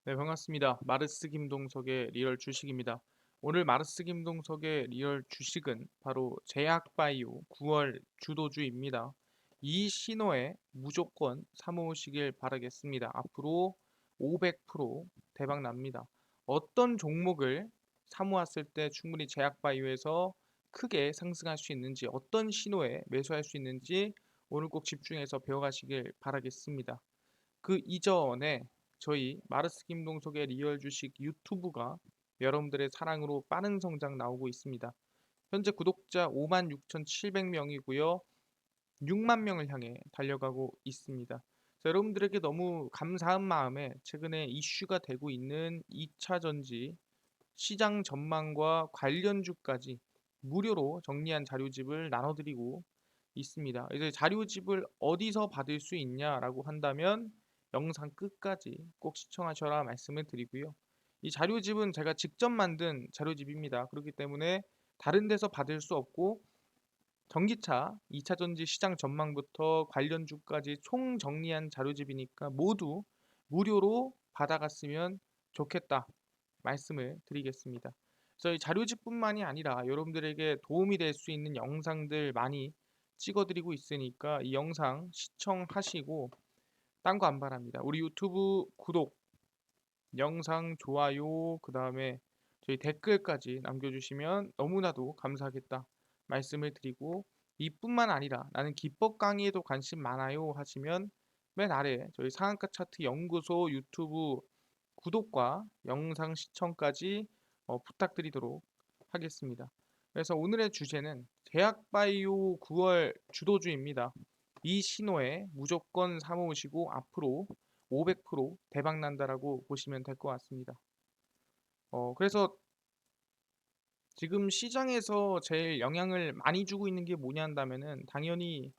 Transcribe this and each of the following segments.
네, 반갑습니다. 마르스 김동석의 리얼 주식입니다. 오늘 마르스 김동석의 리얼 주식은 바로 제약바이오 9월 주도주입니다. 이 신호에 무조건 사모으시길 바라겠습니다. 앞으로 500% 대박 납니다. 어떤 종목을 사모았을 때 충분히 제약바이오에서 크게 상승할 수 있는지, 어떤 신호에 매수할 수 있는지 오늘 꼭 집중해서 배워가시길 바라겠습니다. 그 이전에 저희 마르스 김동석의 리얼 주식 유튜브가 여러분들의 사랑으로 빠른 성장 나오고 있습니다. 현재 구독자 56,700명이고요. 6만 명을 향해 달려가고 있습니다. 여러분들에게 너무 감사한 마음에 최근에 이슈가 되고 있는 2차 전지 시장 전망과 관련주까지 무료로 정리한 자료집을 나눠드리고 있습니다. 이제 자료집을 어디서 받을 수 있냐라고 한다면 영상 끝까지 꼭 시청하셔라 말씀을 드리고요. 이 자료집은 제가 직접 만든 자료집입니다. 그렇기 때문에 다른 데서 받을 수 없고 전기차 2차 전지 시장 전망부터 관련주까지 총 정리한 자료집이니까 모두 무료로 받아갔으면 좋겠다 말씀을 드리겠습니다. 그래서 이 자료집뿐만이 아니라 여러분들에게 도움이 될 수 있는 영상들 많이 찍어드리고 있으니까 이 영상 시청하시고 딴 거 안 바랍니다. 우리 유튜브 구독, 영상 좋아요, 그 다음에 저희 댓글까지 남겨주시면 너무나도 감사하겠다 말씀을 드리고 이뿐만 아니라 나는 기법 강의에도 관심 많아요 하시면 맨 아래 저희 상한가 차트 연구소 유튜브 구독과 영상 시청까지 부탁드리도록 하겠습니다. 그래서 오늘의 주제는 제약바이오 9월 주도주입니다. 이 신호에 무조건 사모으시고 앞으로 500% 대박 난다라고 보시면 될 것 같습니다. 그래서 지금 시장에서 제일 영향을 많이 주고 있는 게 뭐냐 한다면은 당연히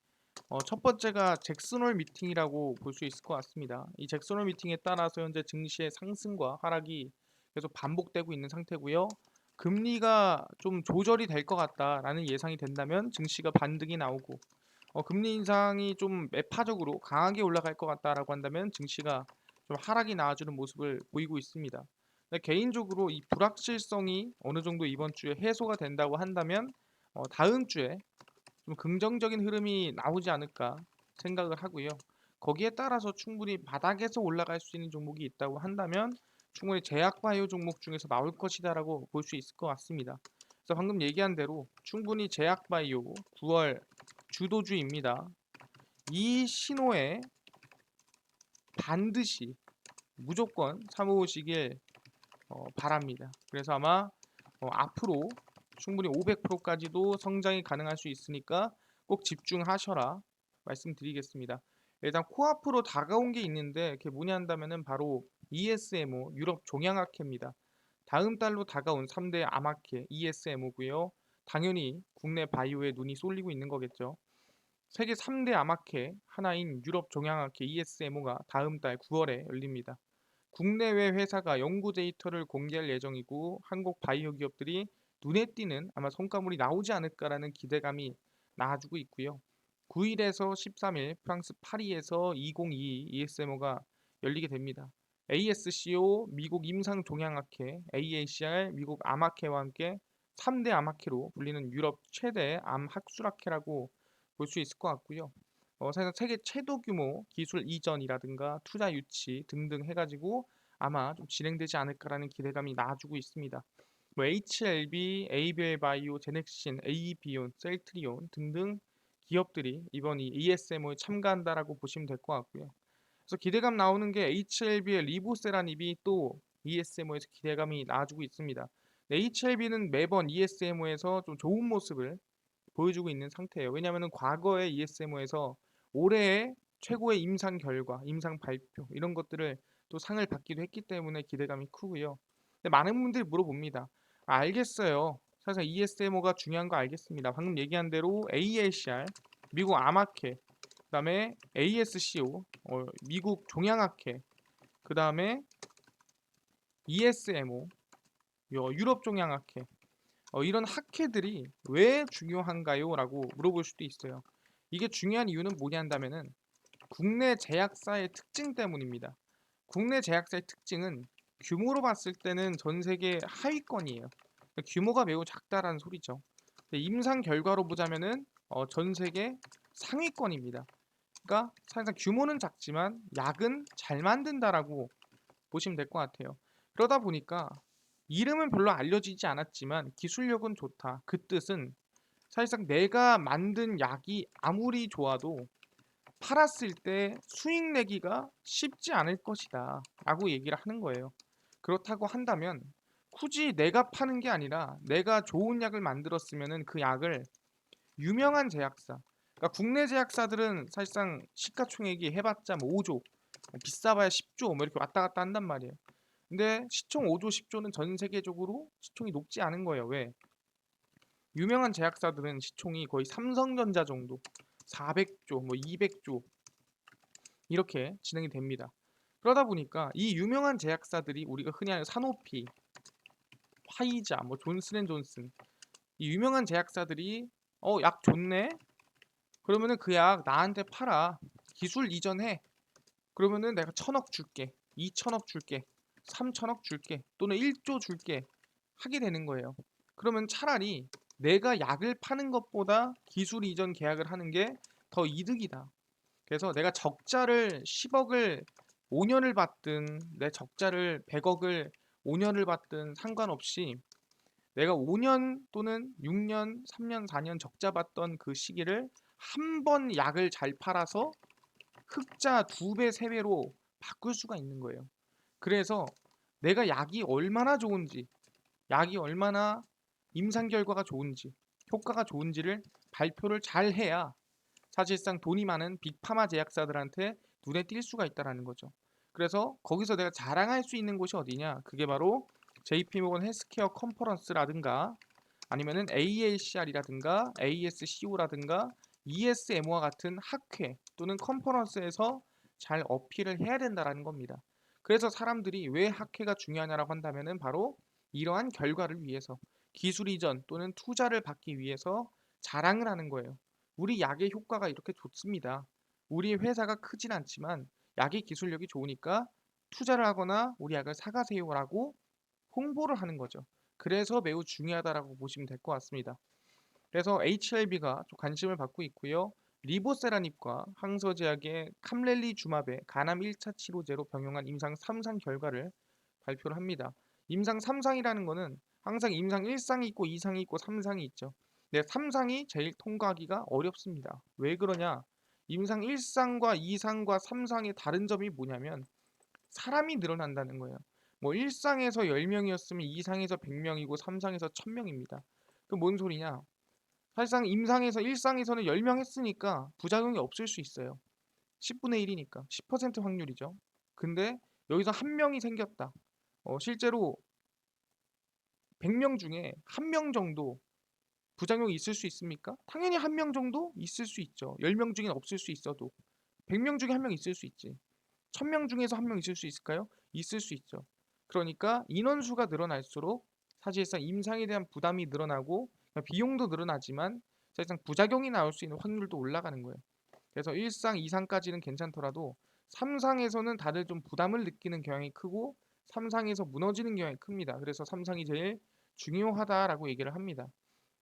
첫 번째가 잭슨홀 미팅이라고 볼 수 있을 것 같습니다. 이 잭슨홀 미팅에 따라서 현재 증시의 상승과 하락이 계속 반복되고 있는 상태고요. 금리가 좀 조절이 될 것 같다라는 예상이 된다면 증시가 반등이 나오고 금리 인상이 좀 매파적으로 강하게 올라갈 것 같다라고 한다면 증시가 좀 하락이 나와주는 모습을 보이고 있습니다. 근데 개인적으로 이 불확실성이 어느 정도 이번 주에 해소가 된다고 한다면 다음 주에 좀 긍정적인 흐름이 나오지 않을까 생각을 하고요. 거기에 따라서 충분히 바닥에서 올라갈 수 있는 종목이 있다고 한다면 충분히 제약바이오 종목 중에서 나올 것이다라고 볼 수 있을 것 같습니다. 그래서 방금 얘기한 대로 충분히 제약바이오 9월 주도주입니다. 이 신호에 반드시 무조건 사모으시길 바랍니다. 그래서 아마 앞으로 충분히 500%까지도 성장이 가능할 수 있으니까 꼭 집중하셔라 말씀드리겠습니다. 일단 코앞으로 다가온 게 있는데 그게 뭐냐 한다면은 바로 ESMO 유럽 종양학회입니다. 다음 달로 다가온 3대 암학회 ESMO고요. 당연히 국내 바이오에 눈이 쏠리고 있는 거겠죠. 세계 3대 암학회 하나인 유럽 종양학회 ESMO가 다음 달 9월에 열립니다. 국내외 회사가 연구 데이터를 공개할 예정이고 한국 바이오 기업들이 눈에 띄는 아마 성과물이 나오지 않을까라는 기대감이 나아지고 있고요. 9일에서 13일 프랑스 파리에서 2022 ESMO가 열리게 됩니다. ASCO 미국 임상종양학회, AACR 미국 암학회와 함께 3대 암학회로 불리는 유럽 최대 암 학술학회라고 볼 수 있을 것 같고요. 사실 세계 최도 규모 기술 이전이라든가 투자 유치 등등 해가지고 아마 좀 진행되지 않을까라는 기대감이 나아지고 있습니다. 뭐 HLB, ABL 바이오, 제넥신, AE비온, 셀트리온 등등 기업들이 이번 이 ESMO에 참가한다라고 보시면 될 것 같고요. 그래서 기대감 나오는 게 HLB의 리보세라닙이 또 ESMO에서 기대감이 나아지고 있습니다. HLB는 매번 ESMO에서 좀 좋은 모습을 보여주고 있는 상태예요. 왜냐하면 과거에 ESMO에서 올해의 최고의 임상 결과, 임상 발표 이런 것들을 또 상을 받기도 했기 때문에 기대감이 크고요. 근데 많은 분들이 물어봅니다. 알겠어요. 사실 ESMO가 중요한 거 알겠습니다. 방금 얘기한 대로 AACR, 미국 암학회, 그다음에 ASCO, 미국 종양학회, 그다음에 ESMO, 유럽 종양학회, 이런 학회들이 왜 중요한가요? 라고 물어볼 수도 있어요. 이게 중요한 이유는 뭐냐 한다면은 국내 제약사의 특징 때문입니다. 국내 제약사의 특징은 규모로 봤을 때는 전 세계 하위권이에요. 그러니까 규모가 매우 작다라는 소리죠. 임상 결과로 보자면은 전 세계 상위권입니다. 그러니까 사실상 규모는 작지만 약은 잘 만든다라고 보시면 될 것 같아요. 그러다 보니까 이름은 별로 알려지지 않았지만 기술력은 좋다. 그 뜻은 사실상 내가 만든 약이 아무리 좋아도 팔았을 때 수익 내기가 쉽지 않을 것이다 라고 얘기를 하는 거예요. 그렇다고 한다면 굳이 내가 파는 게 아니라 내가 좋은 약을 만들었으면 그 약을 유명한 제약사, 그러니까 국내 제약사들은 사실상 시가총액이 해봤자 뭐 5조, 비싸봐야 10조 뭐 이렇게 왔다 갔다 한단 말이에요. 근데 시총 5조, 10조는 전 세계적으로 시총이 높지 않은 거예요. 왜? 유명한 제약사들은 시총이 거의 삼성전자 정도, 400조, 뭐 200조 이렇게 진행이 됩니다. 그러다 보니까 이 유명한 제약사들이 우리가 흔히 아는 사노피, 화이자, 뭐 존슨앤존슨 이 유명한 제약사들이 약 좋네? 그러면은 그 약 나한테 팔아. 기술 이전해. 그러면은 내가 1,000억 줄게. 2,000억 줄게. 3,000억 줄게. 또는 1조 줄게. 하게 되는 거예요. 그러면 차라리 내가 약을 파는 것보다 기술 이전 계약을 하는 게 더 이득이다. 그래서 내가 적자를 10억을 5년을 받든 내 적자를 100억을 5년을 받든 상관없이 내가 5년 또는 6년, 3년, 4년 적자 받던 그 시기를 한 번 약을 잘 팔아서 흑자 2배, 3배로 바꿀 수가 있는 거예요. 그래서 내가 약이 얼마나 좋은지, 약이 얼마나 임상 결과가 좋은지, 효과가 좋은지를 발표를 잘 해야 사실상 돈이 많은 빅파마 제약사들한테 눈에 띌 수가 있다라는 거죠. 그래서 거기서 내가 자랑할 수 있는 곳이 어디냐? 그게 바로 JP모건 헬스케어 컨퍼런스라든가 아니면은 AACR이라든가 ASCO라든가 ESMO와 같은 학회 또는 컨퍼런스에서 잘 어필을 해야 된다라는 겁니다. 그래서 사람들이 왜 학회가 중요하냐라고 한다면은 바로 이러한 결과를 위해서 기술 이전 또는 투자를 받기 위해서 자랑을 하는 거예요. 우리 약의 효과가 이렇게 좋습니다. 우리 회사가 크진 않지만 약의 기술력이 좋으니까 투자를 하거나 우리 약을 사가세요라고 홍보를 하는 거죠. 그래서 매우 중요하다라고 보시면 될 것 같습니다. 그래서 HLB가 좀 관심을 받고 있고요. 리보세라닙과 항서제약의 캄렐리주마베 간암 1차 치료제로 병용한 임상 3상 결과를 발표를 합니다. 임상 3상이라는 거는 항상 임상 1상이 있고 2상이 있고 3상이 있죠. 근데 3상이 제일 통과하기가 어렵습니다. 왜 그러냐? 임상 1상과 2상과 3상의 다른 점이 뭐냐면 사람이 늘어난다는 거예요. 뭐 1상에서 10명이었으면 2상에서 100명이고 3상에서 1000명입니다. 그 뭔 소리냐? 사실상 임상에서 1상에서는 10명 했으니까 부작용이 없을 수 있어요. 10분의 1이니까 10% 확률이죠. 근데 여기서 한 명이 생겼다. 실제로 100명 중에 한 명 정도 부작용이 있을 수 있습니까? 당연히 한 명 정도 있을 수 있죠. 10명 중엔 없을 수 있어도 100명 중에 한 명 있을 수 있지. 1000명 중에서 한 명 있을 수 있을까요? 있을 수 있죠. 그러니까 인원수가 늘어날수록 사실상 임상에 대한 부담이 늘어나고 비용도 늘어나지만 사실상 부작용이 나올 수 있는 확률도 올라가는 거예요. 그래서 1상, 2상까지는 괜찮더라도 3상에서는 다들 좀 부담을 느끼는 경향이 크고 3상에서 무너지는 경향이 큽니다. 그래서 3상이 제일 중요하다라고 얘기를 합니다.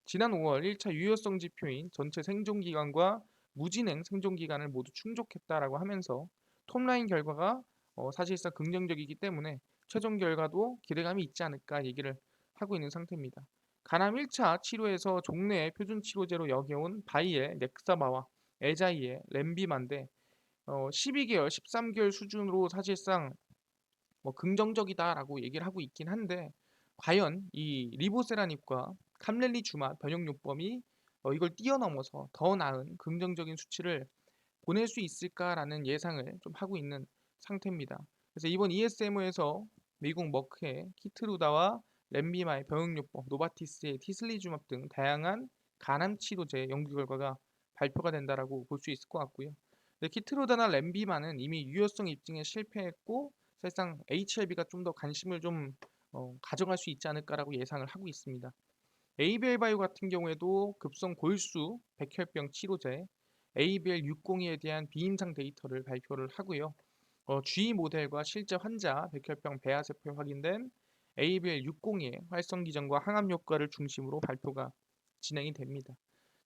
지난 5월 1차 유효성 지표인 전체 생존기간과 무진행 생존기간을 모두 충족했다라고 하면서 톱라인 결과가 사실상 긍정적이기 때문에 최종 결과도 기대감이 있지 않을까 얘기를 하고 있는 상태입니다. 간암 1차 치료에서 종래의 표준 치료제로 여겨온 바이의 넥사마와 에자이의 렘비만데 12개월, 13개월 수준으로 사실상 뭐 긍정적이다라고 얘기를 하고 있긴 한데 과연 이 리보세라닙과 캄렐리주마 변형요법이 이걸 뛰어넘어서 더 나은 긍정적인 수치를 보낼 수 있을까라는 예상을 좀 하고 있는 상태입니다. 그래서 이번 ESMO에서 미국 머크의 키트루다와 렘비마의 병역요법, 노바티스의 티슬리주맙 등 다양한 간암 치료제 연구 결과가 발표가 된다라고 볼 수 있을 것 같고요. 키트루다나 렘비마는 이미 유효성 입증에 실패했고 사실상 HLB가 좀 더 관심을 좀 가져갈 수 있지 않을까라고 예상을 하고 있습니다. ABL 바이오 같은 경우에도 급성 골수 백혈병 치료제 ABL 602에 대한 비임상 데이터를 발표를 하고요. G 모델과 실제 환자 백혈병 배아세포에 확인된 ABL602의 활성 기전과 항암 효과를 중심으로 발표가 진행이 됩니다.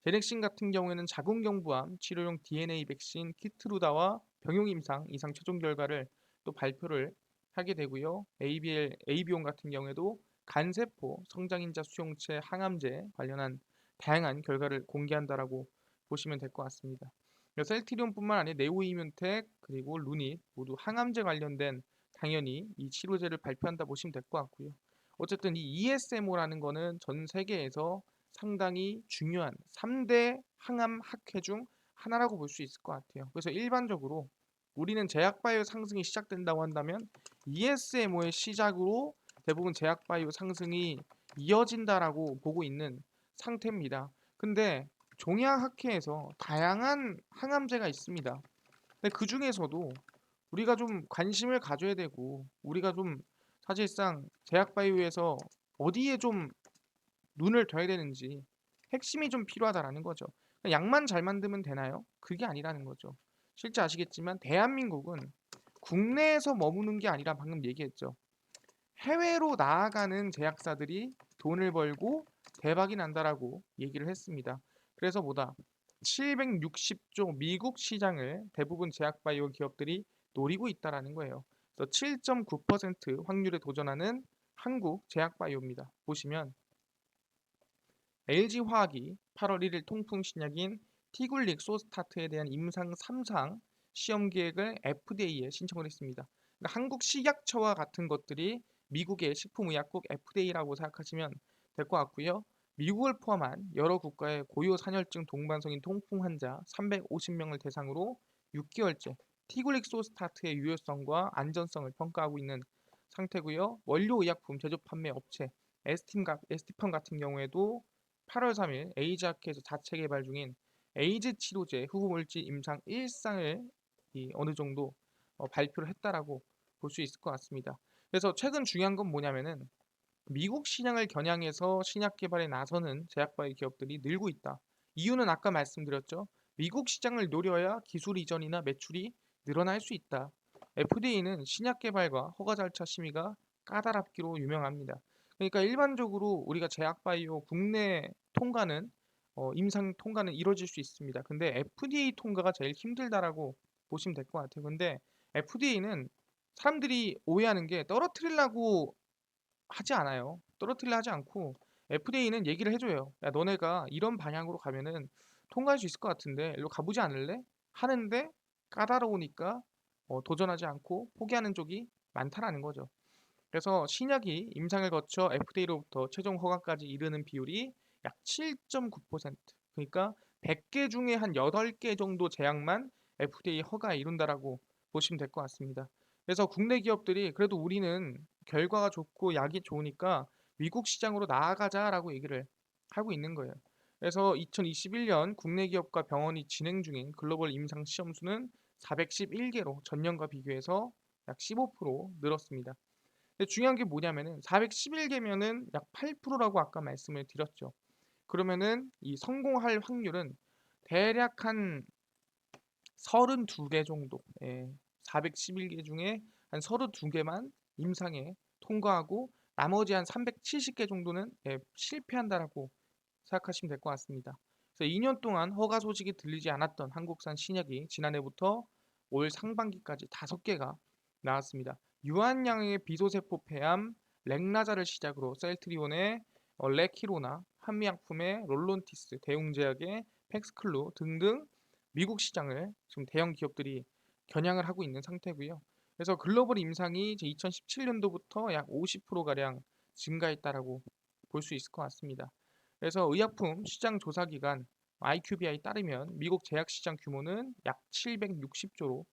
제넥신 같은 경우에는 자궁경부암 치료용 DNA 백신 키트루다와 병용 임상 이상 최종 결과를 또 발표를 하게 되고요. AB온 같은 경우에도 간세포 성장인자 수용체 항암제 관련한 다양한 결과를 공개한다라고 보시면 될 것 같습니다. 셀트리온뿐만 아니라 네오이뮨텍 그리고 루닛 모두 항암제 관련된 당연히 이 치료제를 발표한다 보시면 될 것 같고요. 어쨌든 이 ESMO라는 거는 전 세계에서 상당히 중요한 3대 항암 학회 중 하나라고 볼 수 있을 것 같아요. 그래서 일반적으로 우리는 제약바이오 상승이 시작된다고 한다면 ESMO의 시작으로 대부분 제약바이오 상승이 이어진다라고 보고 있는 상태입니다. 근데 종양학회에서 다양한 항암제가 있습니다. 근데 그 중에서도 우리가 좀 관심을 가져야 되고 우리가 좀 사실상 제약바이오에서 어디에 좀 눈을 둬야 되는지 핵심이 좀 필요하다라는 거죠. 약만 잘 만들면 되나요? 그게 아니라는 거죠. 실제 아시겠지만 대한민국은 국내에서 머무는 게 아니라 방금 얘기했죠. 해외로 나아가는 제약사들이 돈을 벌고 대박이 난다라고 얘기를 했습니다. 그래서 뭐다? 760조 미국 시장을 대부분 제약바이오 기업들이 노리고 있다라는 거예요. 그래서 7.9% 확률에 도전하는 한국 제약바이오입니다. 보시면 LG화학이 8월 1일 통풍 신약인 티굴릭소스타트에 대한 임상 3상 시험 계획을 FDA에 신청을 했습니다. 그러니까 한국 식약처와 같은 것들이 미국의 식품의약국 FDA라고 생각하시면 될 것 같고요. 미국을 포함한 여러 국가의 고유 산혈증 동반성인 통풍 환자 350명을 대상으로 6개월째 티굴릭소스타트의 유효성과 안전성을 평가하고 있는 상태고요. 원료의약품 제조 판매 업체 에스티팜 같은 경우에도 8월 3일 에이즈학회에서 자체 개발 중인 에이즈 치료제 후보물질 임상 1상을 어느 정도 발표를 했다라고 볼 수 있을 것 같습니다. 그래서 최근 중요한 건 뭐냐면은 미국 시장을 겨냥해서 신약 개발에 나서는 제약바이오 기업들이 늘고 있다. 이유는 아까 말씀드렸죠. 미국 시장을 노려야 기술 이전이나 매출이 늘어날 수 있다. FDA는 신약 개발과 허가 절차 심의가 까다롭기로 유명합니다. 그러니까 일반적으로 우리가 제약바이오 국내 통과는 임상 통과는 이루어질 수 있습니다. 근데 FDA 통과가 제일 힘들다라고 보시면 될 것 같아요. 근데 FDA는 사람들이 오해하는 게 떨어뜨리려고 하지 않아요. 떨어뜨리려 하지 않고 FDA는 얘기를 해줘요. 야, 너네가 이런 방향으로 가면은 통과할 수 있을 것 같은데 일로 가보지 않을래? 하는데 까다로우니까 도전하지 않고 포기하는 쪽이 많다라는 거죠. 그래서 신약이 임상을 거쳐 FDA로부터 최종 허가까지 이르는 비율이 약 7.9%. 그러니까 100개 중에 한 8개 정도 제약만 FDA 허가에 이룬다라고 보시면 될 것 같습니다. 그래서 국내 기업들이 그래도 우리는 결과가 좋고 약이 좋으니까 미국 시장으로 나아가자라고 얘기를 하고 있는 거예요. 그래서 2021년 국내 기업과 병원이 진행 중인 글로벌 임상 시험 수는 411개로 전년과 비교해서 약 15% 늘었습니다. 근데 중요한 게 뭐냐면은 411개면은 약 8%라고 아까 말씀을 드렸죠. 그러면은 이 성공할 확률은 대략 한 32개 정도. 411개 중에 한 32개만 임상에 통과하고 나머지 한 370개 정도는 실패한다라고 생각하시면 될 것 같습니다. 그래서 2년 동안 허가 소식이 들리지 않았던 한국산 신약이 지난해부터 올 상반기까지 5개가 나왔습니다. 유한양의 비소세포 폐암, 렉나자를 시작으로 셀트리온의 레키로나, 한미약품의 롤론티스, 대웅제약의 팩스클루 등등 미국 시장을 지금 대형 기업들이 겨냥을 하고 있는 상태고요. 그래서 글로벌 임상이 2017년도부터 약 50%가량 증가했다라고 볼 수 있을 것 같습니다. 그래서 의약품 시장 조사 기관 IQVI에 따르면 미국 제약 시장 규모는 약 760조로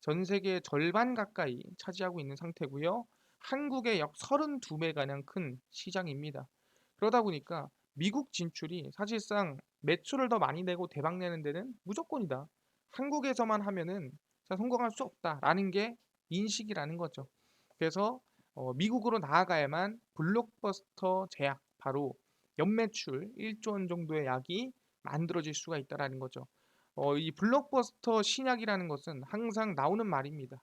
전 세계 절반 가까이 차지하고 있는 상태고요. 한국의 약 32배가량 큰 시장입니다. 그러다 보니까 미국 진출이 사실상 매출을 더 많이 내고 대박 내는 데는 무조건이다. 한국에서만 하면은 성공할 수 없다라는 게 인식이라는 거죠. 그래서 미국으로 나아가야만 블록버스터 제약, 바로 연매출 1조 원 정도의 약이 만들어질 수가 있다라는 거죠. 이 블록버스터 신약이라는 것은 항상 나오는 말입니다.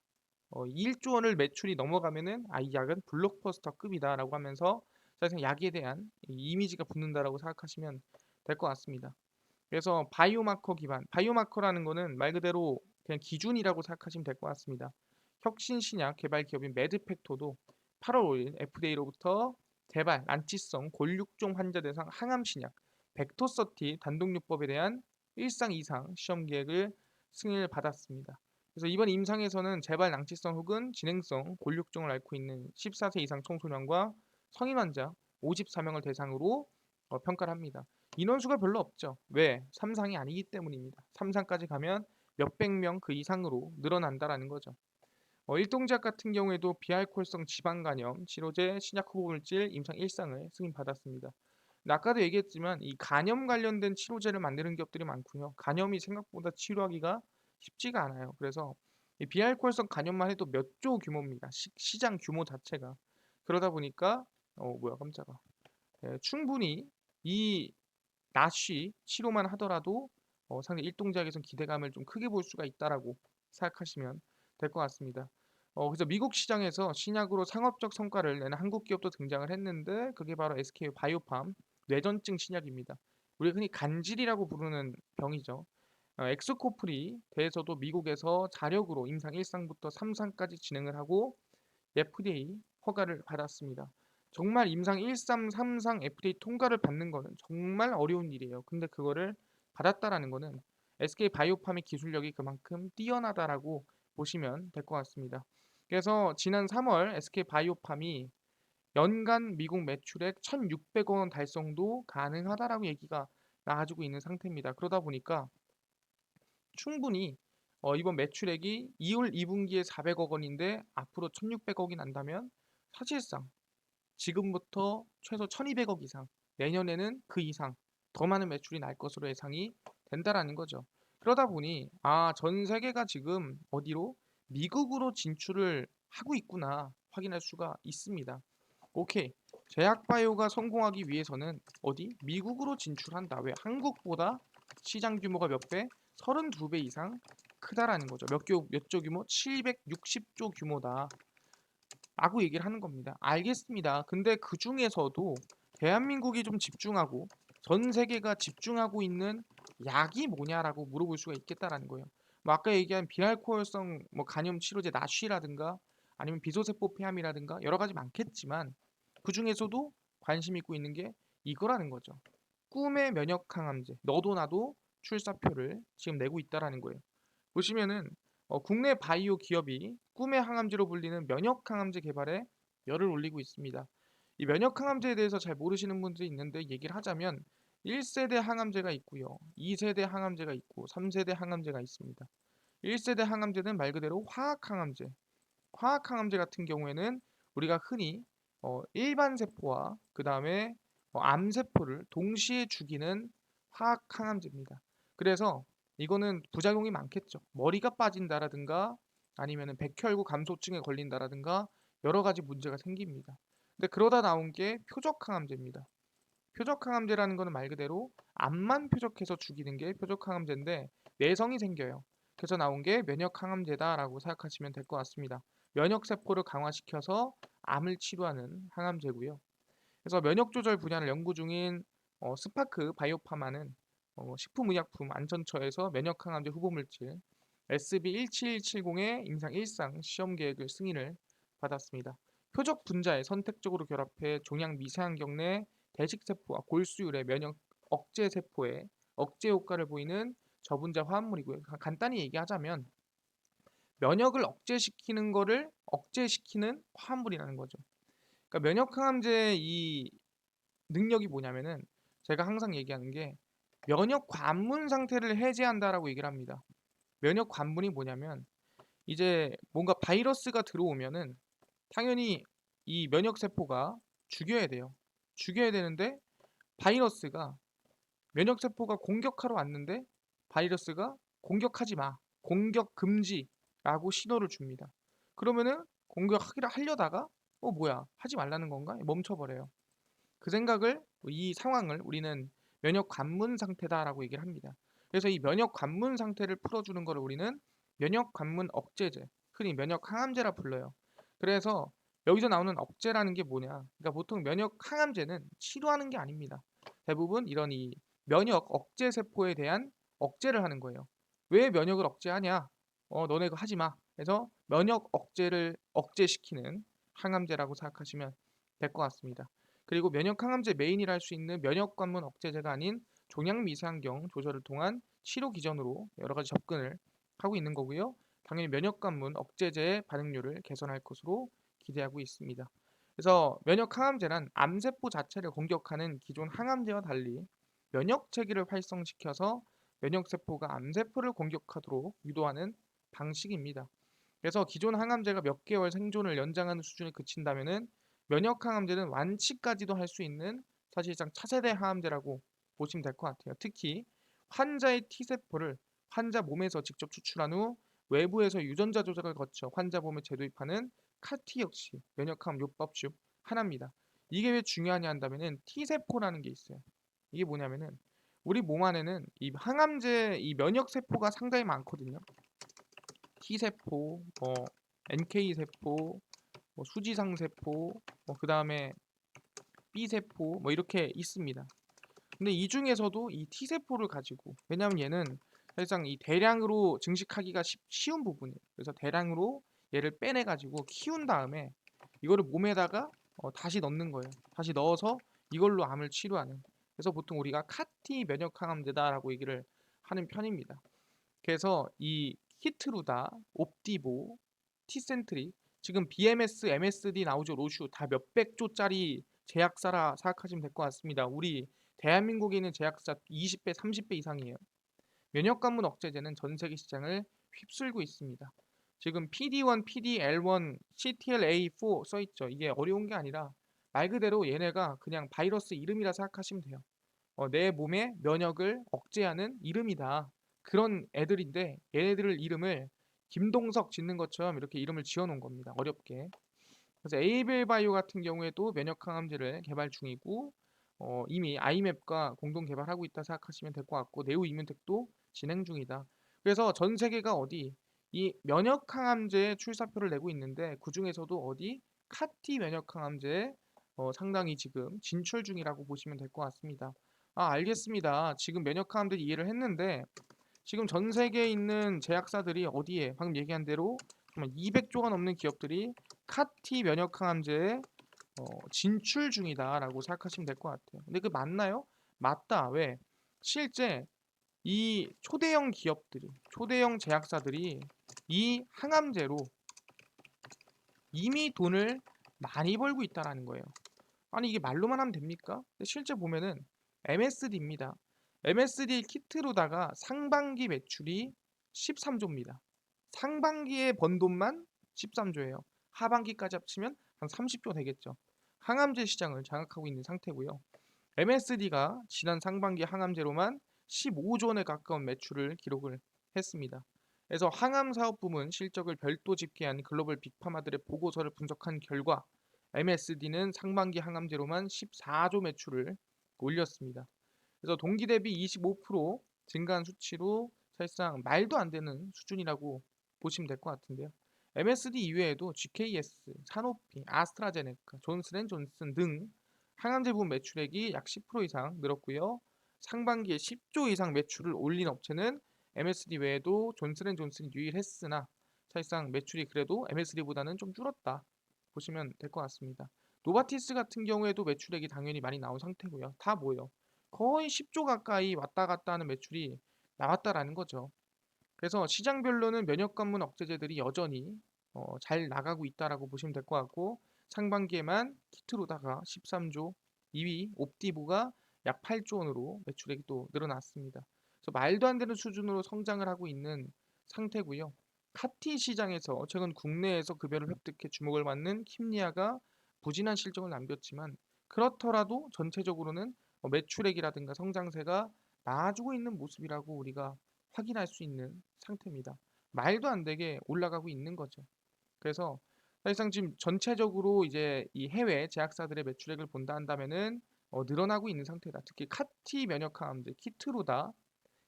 1조 원을 매출이 넘어가면은 이 약은 블록버스터급이다라고 하면서 사실상 약에 대한 이 이미지가 붙는다라고 생각하시면 될 것 같습니다. 그래서 바이오마커 기반, 바이오마커라는 거는 말 그대로 그냥 기준이라고 생각하시면 될 것 같습니다. 혁신 신약 개발 기업인 매드팩토도 8월 5일 FDA로부터 개발 난치성 골육종 환자 대상 항암 신약 벡터서티 단독요법에 대한 1상 이상 시험 계획을 승인을 받았습니다. 그래서 이번 임상에서는 재발 난치성 혹은 진행성 골육종을 앓고 있는 14세 이상 청소년과 성인 환자 54명을 대상으로 평가를 합니다. 인원수가 별로 없죠. 왜? 3상이 아니기 때문입니다. 3상까지 가면 몇백 명 그 이상으로 늘어난다라는 거죠. 일동작 같은 경우에도 비알코올성 지방간염 치료제 신약 후보물질 임상 1상을 승인받았습니다. 아까도 얘기했지만 이 간염 관련된 치료제를 만드는 기업들이 많고요. 간염이 생각보다 치료하기가 쉽지가 않아요. 그래서 이 비알코올성 간염만 해도 몇 조 규모입니다. 시장 규모 자체가. 그러다 보니까 뭐야 깜짝아. 충분히 이 나쉬 치료만 하더라도 상당히 일동작에선 기대감을 좀 크게 볼 수가 있다라고 생각하시면 될 것 같습니다. 그래서 미국 시장에서 신약으로 상업적 성과를 내는 한국 기업도 등장을 했는데 그게 바로 SK 바이오팜 뇌전증 신약입니다. 우리가 흔히 간질이라고 부르는 병이죠. 엑스코프리 대해서도 미국에서 자력으로 임상 1상부터 3상까지 진행을 하고 FDA 허가를 받았습니다. 정말 임상 1상, 3상 FDA 통과를 받는 거는 정말 어려운 일이에요. 근데 그거를 받았다라는 거는 SK 바이오팜의 기술력이 그만큼 뛰어나다라고 보시면 될 것 같습니다. 그래서 지난 3월 SK 바이오팜이 연간 미국 매출액 1,600억 원 달성도 가능하다라고 얘기가 나와주고 있는 상태입니다. 그러다 보니까 충분히 이번 매출액이 2월 2분기에 400억 원인데 앞으로 1,600억이 난다면 사실상 지금부터 최소 1,200억 이상, 내년에는 그 이상 더 많은 매출이 날 것으로 예상이 된다라는 거죠. 그러다 보니 전 세계가 지금 어디로 미국으로 진출을 하고 있구나 확인할 수가 있습니다. 오케이. 제약바이오가 성공하기 위해서는 어디? 미국으로 진출한다. 왜? 한국보다 시장 규모가 몇 배? 32배 이상 크다라는 거죠. 몇 조 규모? 760조 규모다. 라고 얘기를 하는 겁니다. 알겠습니다. 근데 그 중에서도 대한민국이 좀 집중하고 전 세계가 집중하고 있는 약이 뭐냐라고 물어볼 수가 있겠다라는 거예요. 뭐 아까 얘기한 비알코올성 뭐 간염 치료제 나쉬라든가 아니면 비소세포 폐암이라든가 여러 가지 많겠지만 그 중에서도 관심 있고 있는 게 이거라는 거죠. 꿈의 면역 항암제 너도 나도 출사표를 지금 내고 있다라는 거예요. 보시면은 국내 바이오 기업이 꿈의 항암제로 불리는 면역 항암제 개발에 열을 올리고 있습니다. 이 면역 항암제에 대해서 잘 모르시는 분들이 있는데 얘기를 하자면 1세대 항암제가 있고요. 2세대 항암제가 있고 3세대 항암제가 있습니다. 1세대 항암제는 말 그대로 화학 항암제. 화학 항암제 같은 경우에는 우리가 흔히 일반 세포와 그 다음에 암 세포를 동시에 죽이는 화학 항암제입니다. 그래서 이거는 부작용이 많겠죠. 머리가 빠진다라든가 아니면은 백혈구 감소증에 걸린다라든가 여러 가지 문제가 생깁니다. 근데 그러다 나온 게 표적 항암제입니다. 표적 항암제라는 거는 말 그대로 암만 표적해서 죽이는 게 표적 항암제인데 내성이 생겨요. 그래서 나온 게 면역 항암제다라고 생각하시면 될 것 같습니다. 면역 세포를 강화시켜서 암을 치료하는 항암제고요. 그래서 면역 조절 분야를 연구 중인 스파크 바이오파마는 식품의약품 안전처에서 면역 항암제 후보 물질 SB17170의 임상 1상 시험 계획을 승인을 받았습니다. 표적 분자에 선택적으로 결합해 종양 미세환경 내 대식세포와 골수율의 면역 억제 세포에 억제 효과를 보이는 저분자 화합물이고요. 간단히 얘기하자면 면역을 억제시키는 거를 억제시키는 화합물이라는 거죠. 그러니까 면역 항암제의 이 능력이 뭐냐면은 제가 항상 얘기하는 게 면역 관문 상태를 해제한다라고 얘기를 합니다. 면역 관문이 뭐냐면 이제 뭔가 바이러스가 들어오면은 당연히 이 면역 세포가 죽여야 돼요. 죽여야 되는데 바이러스가 면역 세포가 공격하러 왔는데 바이러스가 공격하지 마. 공격 금지라고 신호를 줍니다. 그러면은 공격하기를 하려다가 뭐야? 하지 말라는 건가? 멈춰 버려요. 그 생각을 이 상황을 우리는 면역 관문 상태다라고 얘기를 합니다. 그래서 이 면역 관문 상태를 풀어주는 걸 우리는 면역 관문 억제제, 흔히 면역 항암제라 불러요. 그래서 여기서 나오는 억제라는 게 뭐냐? 그러니까 보통 면역 항암제는 치료하는 게 아닙니다. 대부분 이런 이 면역 억제 세포에 대한 억제를 하는 거예요. 왜 면역을 억제하냐? 너네 그거 하지 마. 그래서 면역 억제를 억제시키는 항암제라고 생각하시면 될 것 같습니다. 그리고 면역 항암제 메인이라 할 수 있는 면역 관문 억제제가 아닌 종양 미세환경 조절을 통한 치료 기전으로 여러 가지 접근을 하고 있는 거고요. 당연히 면역 관문 억제제의 반응률을 개선할 것으로 기대하고 있습니다. 그래서 면역 항암제란 암세포 자체를 공격하는 기존 항암제와 달리 면역 체계를 활성시켜서 면역 세포가 암세포를 공격하도록 유도하는 방식입니다. 그래서 기존 항암제가 몇 개월 생존을 연장하는 수준에 그친다면은 면역 항암제는 완치까지도 할 수 있는 사실상 차세대 항암제라고 보시면 될 것 같아요. 특히 환자의 T세포를 환자 몸에서 직접 추출한 후 외부에서 유전자 조작을 거쳐 환자 몸에 재도입하는 카티 역시 면역항암 요법 중 하나입니다. 이게 왜 중요하냐 한다면은 T세포라는 게 있어요. 이게 뭐냐면은 우리 몸 안에는 이 항암제 이 면역 세포가 상당히 많거든요. T세포, NK세포, 수지상 세포, 그다음에 B세포 이렇게 있습니다. 근데 이 중에서도 이 T세포를 가지고 왜냐하면 얘는 사실상 이 대량으로 증식하기가 쉬운 부분이에요. 그래서 대량으로 얘를 빼내 가지고 키운 다음에 이거를 몸에다가 다시 넣는 거예요. 다시 넣어서 이걸로 암을 치료하는. 그래서 보통 우리가 카티 면역 항암제다라고 얘기를 하는 편입니다. 그래서 이 키트루다, 옵디보, 티센트리 지금 BMS, MSD 나오죠. 로슈 다 몇백 조짜리 제약사라 생각하시면 될 것 같습니다. 우리 대한민국에 있는 제약사 20배, 30배 이상이에요. 면역관문 억제제는 전 세계 시장을 휩쓸고 있습니다. 지금 PD1, PDL1, CTLA4 써있죠. 이게 어려운 게 아니라 말 그대로 얘네가 그냥 바이러스 이름이라 생각하시면 돼요. 내 몸의 면역을 억제하는 이름이다. 그런 애들인데 얘네들 이름을 김동석 짓는 것처럼 이렇게 이름을 지어놓은 겁니다. 어렵게. 그래서 에이벨 바이오 같은 경우에도 면역 항암제를 개발 중이고 이미 아이맵과 공동 개발하고 있다 생각하시면 될 것 같고 네오 이뮨텍도 진행 중이다. 그래서 전 세계가 어디 이 면역 항암제의 출사표를 내고 있는데 그 중에서도 어디 카티 면역 항암제에 상당히 지금 진출 중이라고 보시면 될 것 같습니다. 아, 알겠습니다. 지금 면역 항암제 이해를 했는데 지금 전 세계에 있는 제약사들이 어디에 방금 얘기한 대로 정말 200조가 넘는 기업들이 카티 면역 항암제에 진출 중이다라고 생각하시면 될 것 같아요. 근데 그 맞나요? 맞다. 왜? 실제 이 초대형 기업들이, 초대형 제약사들이 이 항암제로 이미 돈을 많이 벌고 있다라는 거예요. 아니 이게 말로만 하면 됩니까? 실제 보면은 MSD입니다. MSD 키트로다가 상반기 매출이 13조입니다. 상반기에 번 돈만 13조예요. 하반기까지 합치면 한 30조 되겠죠. 항암제 시장을 장악하고 있는 상태고요. MSD가 지난 상반기 항암제로만 15조 원에 가까운 매출을 기록을 했습니다. 그래서 항암 사업 부문 실적을 별도 집계한 글로벌 빅파마들의 보고서를 분석한 결과 MSD는 상반기 항암제로만 14조 매출을 올렸습니다. 그래서 동기 대비 25% 증가한 수치로 사실상 말도 안 되는 수준이라고 보시면 될 것 같은데요. MSD 이외에도 GKS, 사노피, 아스트라제네카, 존슨앤존슨 등 항암제 부분 매출액이 약 10% 이상 늘었고요. 상반기에 10조 이상 매출을 올린 업체는 MSD 외에도 존슨앤존슨이 유일했으나 사실상 매출이 그래도 MSD보다는 좀 줄었다 보시면 될 것 같습니다. 노바티스 같은 경우에도 매출액이 당연히 많이 나온 상태고요. 다 뭐예요? 거의 10조 가까이 왔다 갔다 하는 매출이 나왔다라는 거죠. 그래서 시장별로는 면역 관문 억제제들이 여전히 잘 나가고 있다라고 보시면 될 것 같고 상반기에만 키트로다가 13조, 2위 옵디브가 약 8조 원으로 매출액이 또 늘어났습니다. 그래서 말도 안 되는 수준으로 성장을 하고 있는 상태고요. 카티 시장에서 최근 국내에서 급여를 획득해 주목을 받는 킴리아가 부진한 실적을 남겼지만 그렇더라도 전체적으로는 매출액이라든가 성장세가 나아지고 있는 모습이라고 우리가 확인할 수 있는 상태입니다. 말도 안 되게 올라가고 있는 거죠. 그래서 사실상 지금 전체적으로 이제 이 해외 제약사들의 매출액을 본다 한다면은 늘어나고 있는 상태다. 특히 카티 면역 항암제 키트로다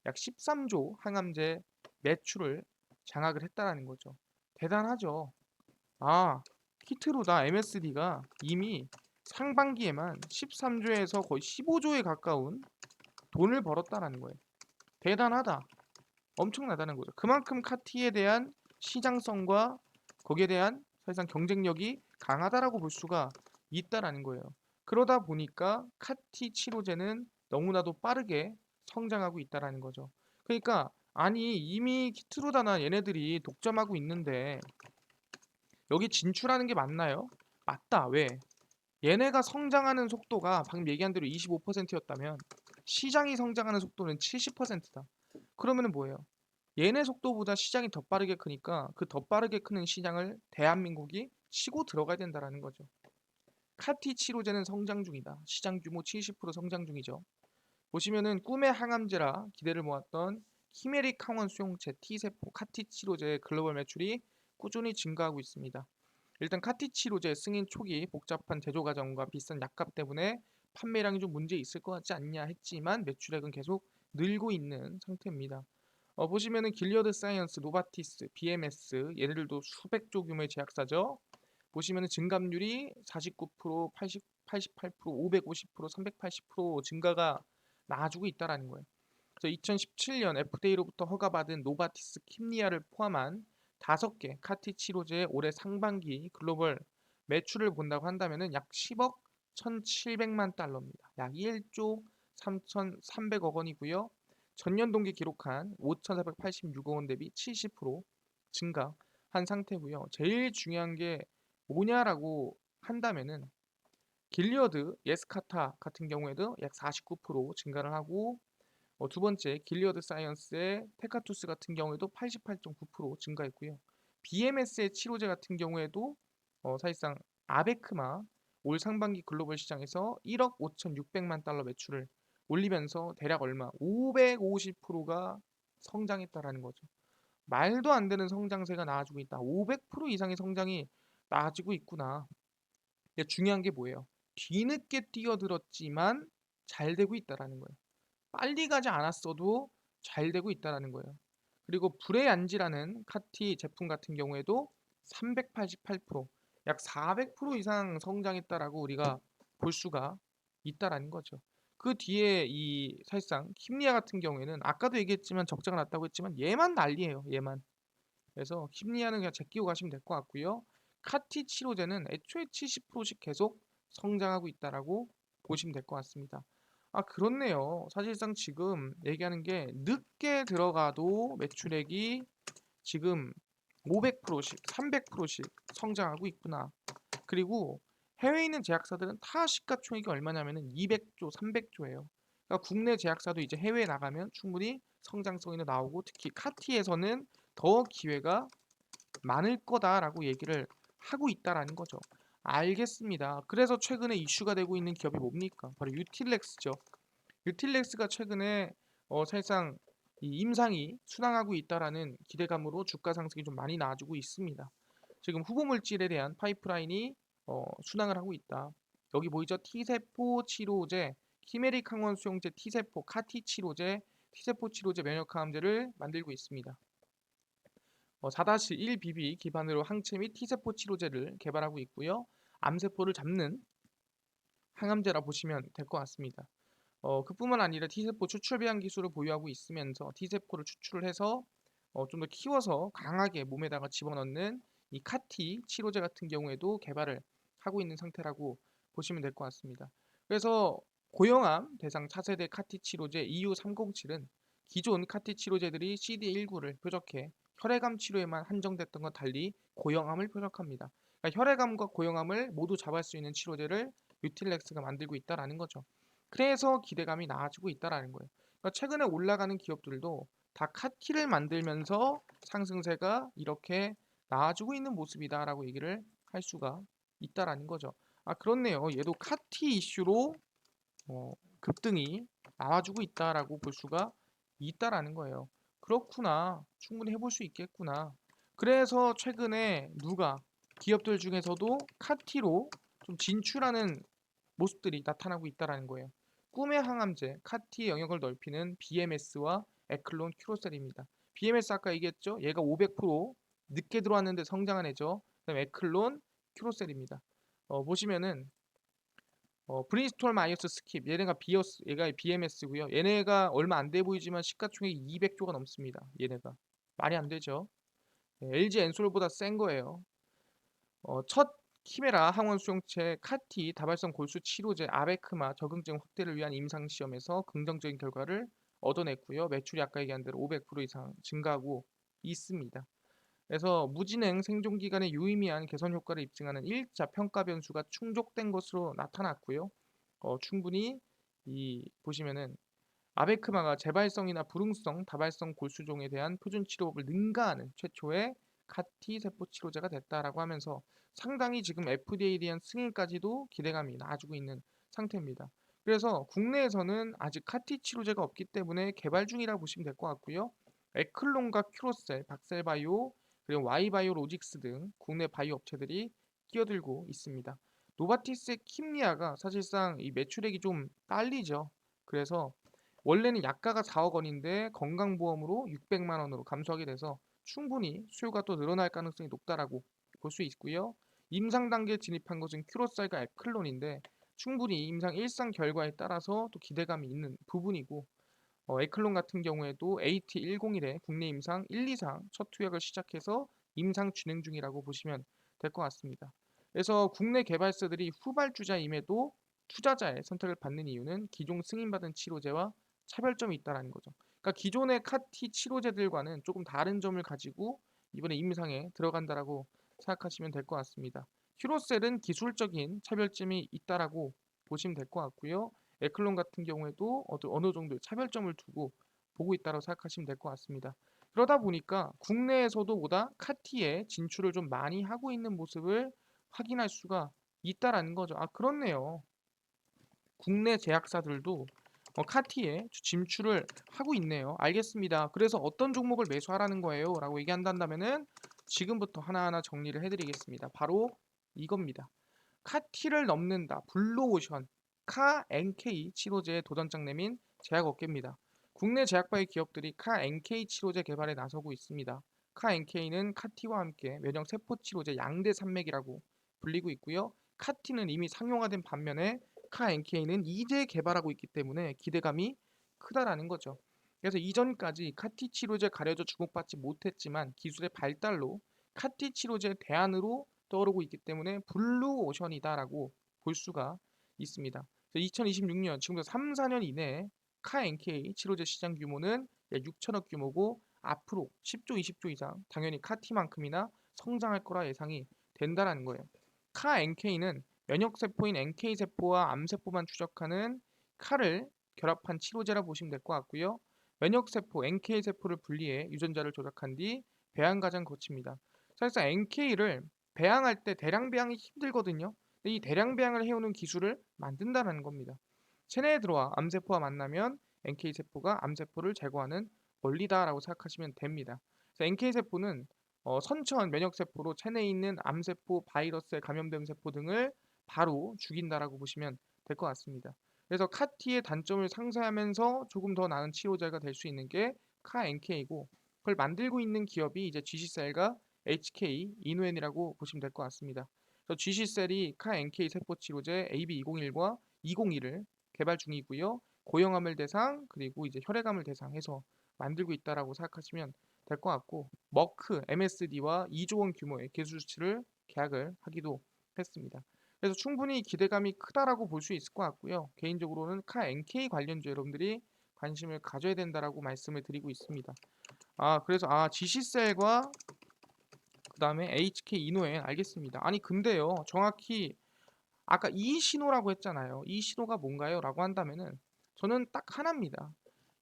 약 13조 항암제 매출을 장악을 했다라는 거죠. 대단하죠. 키트로다 MSD가 이미 상반기에만 13조에서 거의 15조에 가까운 돈을 벌었다라는 거예요. 대단하다. 엄청나다는 거죠. 그만큼 카티에 대한 시장성과 거기에 대한 사실상 경쟁력이 강하다라고 볼 수가 있다라는 거예요. 그러다 보니까 카티 치료제는 너무나도 빠르게 성장하고 있다라는 거죠. 그러니까 아니 이미 키트로다나 얘네들이 독점하고 있는데 여기 진출하는 게 맞나요? 맞다. 왜? 얘네가 성장하는 속도가 방금 얘기한 대로 25%였다면 시장이 성장하는 속도는 70%다. 그러면은 뭐예요? 얘네 속도보다 시장이 더 빠르게 크니까 그 더 빠르게 크는 시장을 대한민국이 치고 들어가야 된다라는 거죠. 카티 치료제는 성장 중이다. 시장 규모 70% 성장 중이죠. 보시면은 꿈의 항암제라 기대를 모았던 히메릭 항원 수용체 T세포 카티 치료제의 글로벌 매출이 꾸준히 증가하고 있습니다. 일단 카티 치료제 승인 초기 복잡한 제조 과정과 비싼 약값 때문에 판매량이 좀 문제 있을 것 같지 않냐 했지만 매출액은 계속 늘고 있는 상태입니다. 보시면은 길리어드 사이언스, 노바티스, BMS 얘네들도 수백조 규모의 제약사죠. 보시면은 증감률이 49%, 80, 88%, 550%, 380% 증가가 나와주고 있다라는 거예요. 그래서 2017년 FDA로부터 허가받은 노바티스 킴리아를 포함한 5개 카티 치료제의 올해 상반기 글로벌 매출을 본다고 한다면은 약 10억 1,700만 달러입니다. 약 1조 3,300억 원이고요. 전년 동기 기록한 5,486억 원 대비 70% 증가한 상태고요. 제일 중요한 게 뭐냐라고 한다면은 길리어드 예스카타 같은 경우에도 약 49% 증가를 하고 두 번째 길리어드 사이언스의 테카투스 같은 경우에도 88.9% 증가했고요. BMS의 치료제 같은 경우에도 사실상 아베크마 올 상반기 글로벌 시장에서 1억 5,600만 달러 매출을 올리면서 대략 얼마 550%가 성장했다라는 거죠. 말도 안 되는 성장세가 나와주고 있다. 500% 이상의 성장이 나와지고 있구나. 근데 중요한 게 뭐예요? 뒤늦게 뛰어들었지만 잘 되고 있다라는 거예요. 빨리 가지 않았어도 잘 되고 있다라는 거예요. 그리고 브레안지라는 카티 제품 같은 경우에도 388%, 약 400% 이상 성장했다라고 우리가 볼 수가 있다라는 거죠. 그 뒤에 이 사실상 킴리아 같은 경우에는 아까도 얘기했지만 적자가 났다고 했지만 얘만 난리예요. 얘만. 그래서 킴리아는 그냥 제끼고 가시면 될 것 같고요. 카티 치료제는 애초에 70%씩 계속 성장하고 있다라고 보시면 될 것 같습니다. 그렇네요. 사실상 지금 얘기하는 게 늦게 들어가도 매출액이 지금 500%씩, 300%씩 성장하고 있구나. 그리고 해외에 있는 제약사들은 다 시가총액이 얼마냐면은 200조, 300조예요. 그러니까 국내 제약사도 이제 해외에 나가면 충분히 성장성이 나오고 특히 카티에서는 더 기회가 많을 거다라고 얘기를 하고 있다라는 거죠. 알겠습니다. 그래서 최근에 이슈가 되고 있는 기업이 뭡니까? 바로 유틸렉스죠. 유틸렉스가 최근에 사실상 이 임상이 순항하고 있다라는 기대감으로 주가 상승이 좀 많이 나와주고 있습니다. 지금 후보 물질에 대한 파이프라인이 순항을 하고 있다. 여기 보이죠? T세포 치료제, 키메릭 항원 수용제 T세포 카티 치료제, T세포 치료제 면역항암제를 만들고 있습니다. 4-1BB 기반으로 항체 및 T세포 치료제를 개발하고 있고요. 암세포를 잡는 항암제라 보시면 될 것 같습니다. 그뿐만 아니라 T세포 추출 배양 기술을 보유하고 있으면서 T세포를 추출을 해서 좀 더 키워서 강하게 몸에다가 집어넣는 이 카티 치료제 같은 경우에도 개발을 하고 있는 상태라고 보시면 될 것 같습니다. 그래서 고형암 대상 차세대 카티 치료제 EU307은 기존 카티 치료제들이 CD19를 표적해 혈액암 치료에만 한정됐던 것 달리 고형암을 표적합니다. 그러니까 혈액암과 고형암을 모두 잡을 수 있는 치료제를 유틸렉스가 만들고 있다라는 거죠. 그래서 기대감이 나아지고 있다라는 거예요. 그러니까 최근에 올라가는 기업들도 다 카티를 만들면서 상승세가 이렇게 나아지고 있는 모습이다라고 얘기를 할 수가 있다라는 거죠. 그렇네요. 얘도 카티 이슈로 급등이 나와주고 있다라고 볼 수가 있다라는 거예요. 그렇구나. 충분히 해볼 수 있겠구나. 그래서 최근에 누가 기업들 중에서도 카티로 좀 진출하는 모습들이 나타나고 있다라는 거예요. 꿈의 항암제, 카티의 영역을 넓히는 BMS와 에클론 큐로셀입니다. BMS 아까 얘기했죠? 얘가 500% 늦게 들어왔는데 성장한 애죠. 그다음 에클론, 큐로셀입니다. 보시면은 브린스톨 마이어스 스킵 얘네가 비어스 얘가 BMS고요. 얘네가 얼마 안 돼 보이지만 시가총액 200조가 넘습니다. 얘네가 말이 안 되죠. LG 엔솔보다 센 거예요. 첫 키메라 항원 수용체 카티 다발성 골수 치료제 아베크마 적응증 확대를 위한 임상 시험에서 긍정적인 결과를 얻어냈고요. 매출이 아까 얘기한 대로 500% 이상 증가하고 있습니다. 그래서 무진행 생존 기간에 유의미한 개선 효과를 입증하는 1차 평가 변수가 충족된 것으로 나타났고요. 충분히 이 보시면은 아베크마가 재발성이나 불응성 다발성 골수종에 대한 표준 치료법을 능가하는 최초의 카티 세포 치료제가 됐다라고 하면서 상당히 지금 FDA에 대한 승인까지도 기대감이 나아지고 있는 상태입니다. 그래서 국내에서는 아직 카티 치료제가 없기 때문에 개발 중이라고 보시면 될 것 같고요. 에클론과 큐로셀, 박셀바이오, 그리고 Y바이오로직스 등 국내 바이오 업체들이 끼어들고 있습니다. 노바티스의 킴리아가 사실상 이 매출액이 좀 딸리죠. 그래서 원래는 약가가 4억 원인데 건강보험으로 600만 원으로 감소하게 돼서 충분히 수요가 또 늘어날 가능성이 높다라고 볼 수 있고요. 임상 단계에 진입한 것은 큐로살과 에클론인데 충분히 임상 1상 결과에 따라서 또 기대감이 있는 부분이고 에클론 같은 경우에도 AT101에 국내 임상 1, 2상 첫 투약을 시작해서 임상 진행 중이라고 보시면 될 것 같습니다. 그래서 국내 개발사들이 후발주자임에도 투자자의 선택을 받는 이유는 기존 승인받은 치료제와 차별점이 있다는 거죠. 그러니까 기존의 카티 치료제들과는 조금 다른 점을 가지고 이번에 임상에 들어간다라고 생각하시면 될 것 같습니다. 큐로셀은 기술적인 차별점이 있다라고 보시면 될 것 같고요. 에클론 같은 경우에도 어느 정도의 차별점을 두고 보고 있다고 생각하시면 될 것 같습니다. 그러다 보니까 국내에서도 보다 카티에 진출을 좀 많이 하고 있는 모습을 확인할 수가 있다라는 거죠. 아, 그렇네요. 국내 제약사들도 카티에 진출을 하고 있네요. 알겠습니다. 그래서 어떤 종목을 매수하라는 거예요? 라고 얘기한다면은 지금부터 하나하나 정리를 해드리겠습니다. 바로 이겁니다. 카티를 넘는다. 블루오션, 카 NK 치료제의 도전장 내민 제약업계입니다. 국내 제약바이오 기업들이 카 NK 치료제 개발에 나서고 있습니다. 카 NK는 카티와 함께 면역 세포 치료제 양대 산맥이라고 불리고 있고요. 카티는 이미 상용화된 반면에 카 NK는 이제 개발하고 있기 때문에 기대감이 크다라는 거죠. 그래서 이전까지 카티 치료제 가려져 주목받지 못했지만 기술의 발달로 카티 치료제 대안으로 떠오르고 있기 때문에 블루오션이다라고 볼 수가 있습니다. 2026년 지금부터 3, 4년 이내에 카 NK 치료제 시장 규모는 약 6천억 규모고 앞으로 10조, 20조 이상 당연히 카티만큼이나 성장할 거라 예상이 된다라는 거예요. 카 NK는 면역 세포인 NK 세포와 암 세포만 추적하는 카를 결합한 치료제라 보시면 될 것 같고요. 면역 세포 NK 세포를 분리해 유전자를 조작한 뒤 배양 과정 거칩니다. 사실상 NK를 배양할 때 대량 배양이 힘들거든요. 근데 이 대량 배양을 해오는 기술을 만든다는 겁니다. 체내에 들어와 암세포와 만나면 NK세포가 암세포를 제거하는 원리다라고 생각하시면 됩니다. NK세포는 선천 면역세포로 체내에 있는 암세포, 바이러스에 감염된 세포 등을 바로 죽인다라고 보시면 될 것 같습니다. 그래서 카티의 단점을 상쇄하면서 조금 더 나은 치료제가 될 수 있는 게 카 NK이고 그걸 만들고 있는 기업이 이제 GC셀과 HK 이노엔이라고 보시면 될 것 같습니다. 그래서 GC셀이 카 NK 세포 치료제 AB201과 201을 개발 중이고요. 고형암을 대상 그리고 이제 혈액암을 대상해서 만들고 있다라고 생각하시면 될 것 같고 머크 MSD와 2조 원 규모의 기술 수출을 계약을 하기도 했습니다. 그래서 충분히 기대감이 크다라고 볼 수 있을 것 같고요. 개인적으로는 카 NK 관련주 여러분들이 관심을 가져야 된다라고 말씀을 드리고 있습니다. 그래서 GC셀과 그다음에 HK 이노엔 알겠습니다. 아니 근데요. 정확히 아까 이 신호라고 했잖아요. 이 신호가 뭔가요? 라고 한다면은 저는 딱 하나입니다.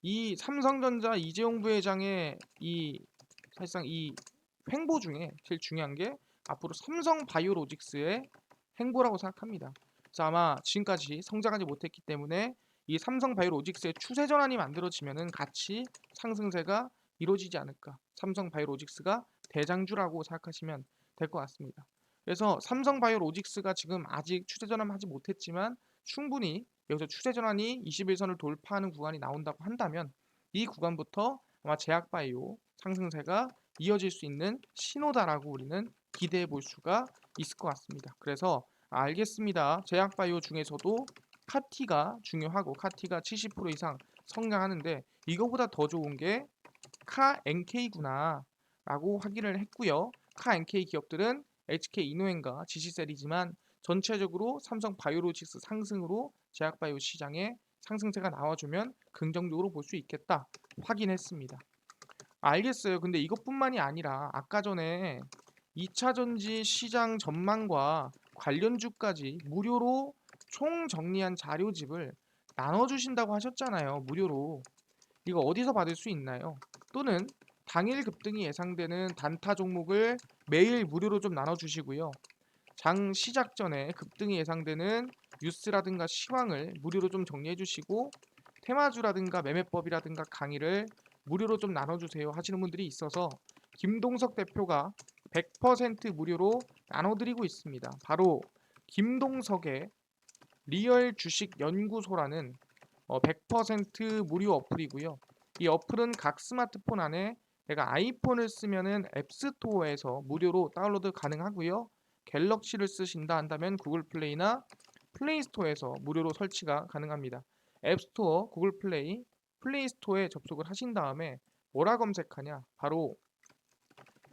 이 삼성전자 이재용 부회장의 이 사실상 이 행보 중에 제일 중요한 게 앞으로 삼성바이오로직스의 행보라고 생각합니다. 그래서 아마 지금까지 성장하지 못했기 때문에 이 삼성바이오로직스의 추세 전환이 만들어지면은 같이 상승세가 이루어지지 않을까. 삼성바이오로직스가 대장주라고 생각하시면 될 것 같습니다. 그래서 삼성바이오로직스가 지금 아직 추세 전환하지 못했지만 충분히 여기서 추세 전환이 21선을 돌파하는 구간이 나온다고 한다면 이 구간부터 아마 제약바이오 상승세가 이어질 수 있는 신호다라고 우리는 기대해 볼 수가 있을 것 같습니다. 그래서 알겠습니다. 제약바이오 중에서도 카티가 중요하고 카티가 70% 이상 성장하는데 이거보다 더 좋은 게 카 NK구나 라고 확인을 했고요. 카 NK 기업들은 HK 이노엔과 GC셀이지만 전체적으로 삼성 바이오로직스 상승으로 제약바이오 시장에 상승세가 나와주면 긍정적으로 볼 수 있겠다 확인했습니다. 알겠어요. 근데 이것뿐만이 아니라 아까 전에 2차 전지 시장 전망과 관련주까지 무료로 총 정리한 자료집을 나눠주신다고 하셨잖아요. 무료로. 이거 어디서 받을 수 있나요? 또는 당일 급등이 예상되는 단타 종목을 매일 무료로 좀 나눠주시고요. 장 시작 전에 급등이 예상되는 뉴스라든가 시황을 무료로 좀 정리해 주시고 테마주라든가 매매법이라든가 강의를 무료로 좀 나눠주세요 하시는 분들이 있어서 김동석 대표가 100% 무료로 나눠드리고 있습니다. 바로 김동석의 리얼 주식 연구소라는 100% 무료 어플이고요. 이 어플은 각 스마트폰 안에 내가 아이폰을 쓰면은 앱스토어에서 무료로 다운로드 가능하고요. 갤럭시를 쓰신다 한다면 구글 플레이나 플레이 스토어에서 무료로 설치가 가능합니다. 앱스토어, 구글 플레이, 플레이 스토어에 접속을 하신 다음에 뭐라 검색하냐? 바로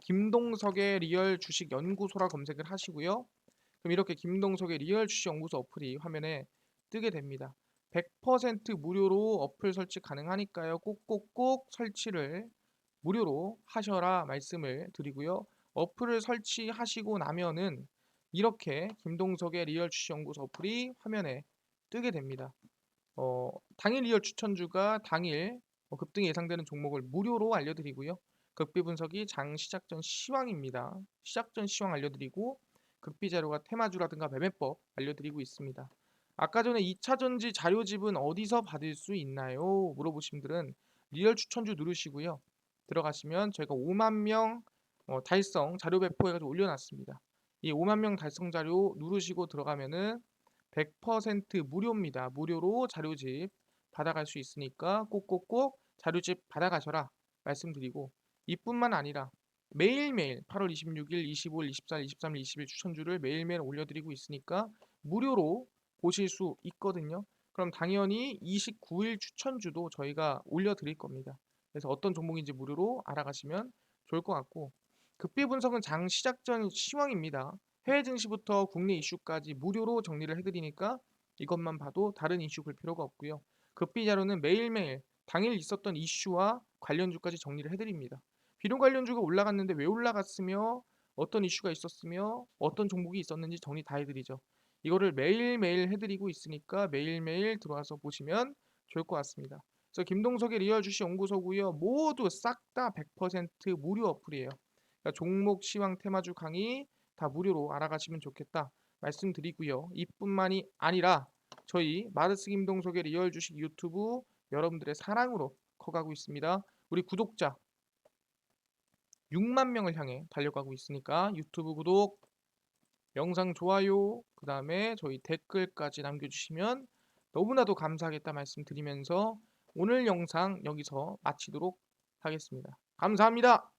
김동석의 리얼 주식 연구소라 검색을 하시고요. 그럼 이렇게 김동석의 리얼 주식 연구소 어플이 화면에 뜨게 됩니다. 100% 무료로 어플 설치 가능하니까요. 꼭꼭꼭 설치를 무료로 하셔라 말씀을 드리고요. 어플을 설치하시고 나면은 이렇게 김동석의 리얼 주식 연구소 어플이 화면에 뜨게 됩니다. 당일 리얼 추천주가 당일 급등이 예상되는 종목을 무료로 알려드리고요. 극비 분석이 장 시작 전 시황입니다. 시작 전 시황 알려드리고 극비 자료가 테마주라든가 매매법 알려드리고 있습니다. 아까 전에 2차 전지 자료집은 어디서 받을 수 있나요? 물어보신 분들은 리얼 추천주 누르시고요. 들어가시면 저희가 5만 명 달성 자료 배포해가지고 올려놨습니다. 이 5만 명 달성 자료 누르시고 들어가면은 100% 무료입니다. 무료로 자료집 받아갈 수 있으니까 꼭꼭꼭 자료집 받아가셔라 말씀드리고 이뿐만 아니라 매일매일 8월 26일, 25일, 24일, 23일, 20일 추천주를 매일매일 올려드리고 있으니까 무료로 보실 수 있거든요. 그럼 당연히 29일 추천주도 저희가 올려드릴 겁니다. 그래서 어떤 종목인지 무료로 알아가시면 좋을 것 같고 급비 분석은 장 시작 전 시황입니다. 해외 증시부터 국내 이슈까지 무료로 정리를 해드리니까 이것만 봐도 다른 이슈 볼 필요가 없고요. 급비 자료는 매일매일 당일 있었던 이슈와 관련주까지 정리를 해드립니다. 비료 관련주가 올라갔는데 왜 올라갔으며 어떤 이슈가 있었으며 어떤 종목이 있었는지 정리 다 해드리죠. 이거를 매일매일 해드리고 있으니까 매일매일 들어와서 보시면 좋을 것 같습니다. 그래서 김동석의 리얼 주식 연구소고요. 모두 싹 다 100% 무료 어플이에요. 그러니까 종목 시황 테마주 강의 다 무료로 알아가시면 좋겠다 말씀드리고요. 이뿐만이 아니라 저희 마르스 김동석의 리얼 주식 유튜브 여러분들의 사랑으로 커가고 있습니다. 우리 구독자 6만 명을 향해 달려가고 있으니까 유튜브 구독, 영상 좋아요, 그 다음에 저희 댓글까지 남겨주시면 너무나도 감사하겠다 말씀드리면서 오늘 영상 여기서 마치도록 하겠습니다. 감사합니다.